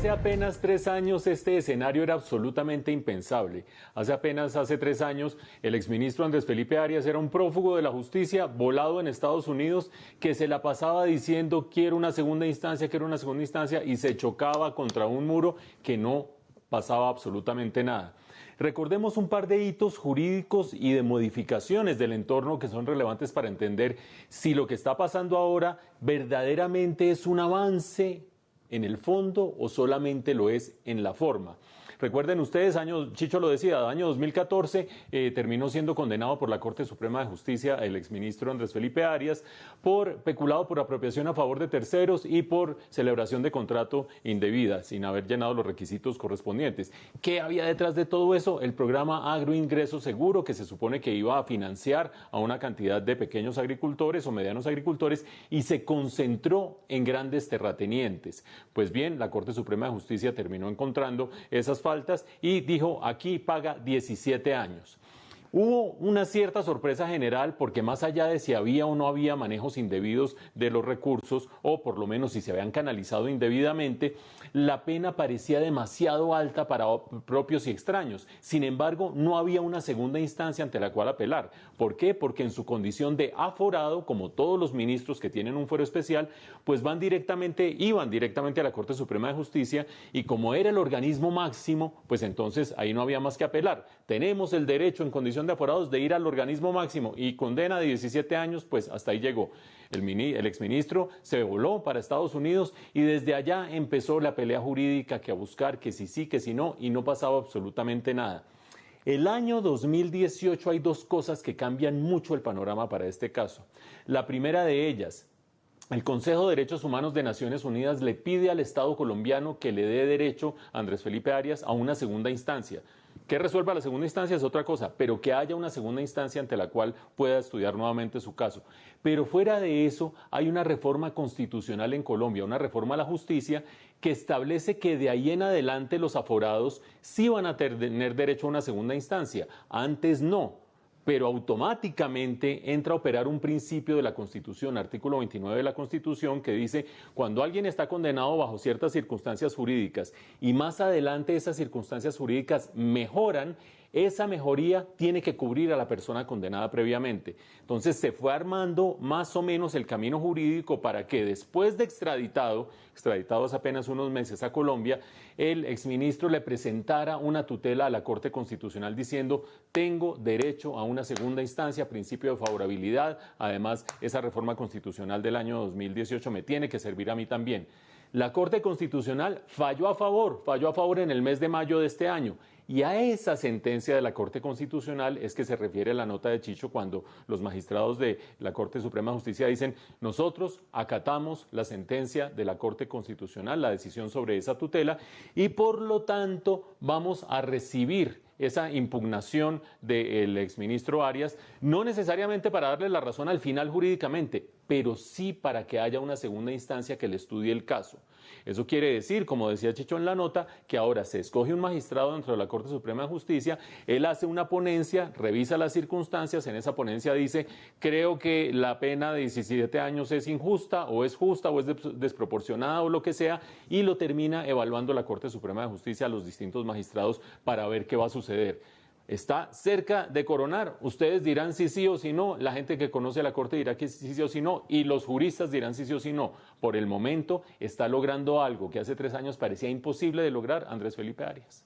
Hace apenas 3 años este escenario era absolutamente impensable. Hace 3 años, el exministro Andrés Felipe Arias era un prófugo de la justicia, volado en Estados Unidos, que se la pasaba diciendo quiero una segunda instancia, y se chocaba contra un muro que no pasaba absolutamente nada. Recordemos un par de hitos jurídicos y de modificaciones del entorno que son relevantes para entender si lo que está pasando ahora verdaderamente es un avance en el fondo o solamente lo es en la forma. Recuerden ustedes, Chicho lo decía, año 2014 terminó siendo condenado por la Corte Suprema de Justicia el exministro Andrés Felipe Arias por peculado por apropiación a favor de terceros y por celebración de contrato indebida, sin haber llenado los requisitos correspondientes. ¿Qué había detrás de todo eso? El programa Agroingreso Seguro, que se supone que iba a financiar a una cantidad de pequeños agricultores o medianos agricultores y se concentró en grandes terratenientes. Pues bien, la Corte Suprema de Justicia terminó encontrando esas faltas y dijo, aquí paga 17 años. Hubo una cierta sorpresa general porque más allá de si había o no había manejos indebidos de los recursos, o por lo menos si se habían canalizado indebidamente, la pena parecía demasiado alta para propios y extraños. Sin embargo, no había una segunda instancia ante la cual apelar. ¿Por qué? Porque en su condición de aforado, como todos los ministros que tienen un fuero especial, pues iban directamente a la Corte Suprema de Justicia, y como era el organismo máximo, pues entonces ahí no había más que apelar. Tenemos el derecho en condición de aforados de ir al organismo máximo, y condena de 17 años, pues hasta ahí llegó. El exministro se voló para Estados Unidos y desde allá empezó la pelea jurídica, que a buscar que si sí, que si no, y no pasaba absolutamente nada. El año 2018 hay dos cosas que cambian mucho el panorama para este caso. La primera de ellas: el Consejo de Derechos Humanos de Naciones Unidas le pide al Estado colombiano que le dé derecho a Andrés Felipe Arias a una segunda instancia. Que resuelva la segunda instancia es otra cosa, pero que haya una segunda instancia ante la cual pueda estudiar nuevamente su caso. Pero fuera de eso, hay una reforma constitucional en Colombia, una reforma a la justicia, que establece que de ahí en adelante los aforados sí van a tener derecho a una segunda instancia, antes no. Pero automáticamente entra a operar un principio de la Constitución, artículo 29 de la Constitución, que dice: cuando alguien está condenado bajo ciertas circunstancias jurídicas y más adelante esas circunstancias jurídicas mejoran, esa mejoría tiene que cubrir a la persona condenada previamente. Entonces se fue armando más o menos el camino jurídico para que después de extraditado hace apenas unos meses a Colombia, el exministro le presentara una tutela a la Corte Constitucional diciendo: tengo derecho a una segunda instancia, principio de favorabilidad, además esa reforma constitucional del año 2018 me tiene que servir a mí también. La Corte Constitucional falló a favor en el mes de mayo de este año. Y a esa sentencia de la Corte Constitucional es que se refiere la nota de Chicho, cuando los magistrados de la Corte Suprema de Justicia dicen: nosotros acatamos la sentencia de la Corte Constitucional, la decisión sobre esa tutela, y por lo tanto vamos a recibir esa impugnación del exministro Arias, no necesariamente para darle la razón al final jurídicamente, pero sí para que haya una segunda instancia que le estudie el caso. Eso quiere decir, como decía Chicho en la nota, que ahora se escoge un magistrado dentro de la Corte Suprema de Justicia, él hace una ponencia, revisa las circunstancias, en esa ponencia dice: creo que la pena de 17 años es injusta, o es justa, o es desproporcionada, o lo que sea, y lo termina evaluando la Corte Suprema de Justicia a los distintos magistrados para ver qué va a suceder. Está cerca de coronar. Ustedes dirán si sí o si no, la gente que conoce la Corte dirá que sí o si no, y los juristas dirán si sí o si no. Por el momento está logrando algo que hace 3 años parecía imposible de lograr Andrés Felipe Arias.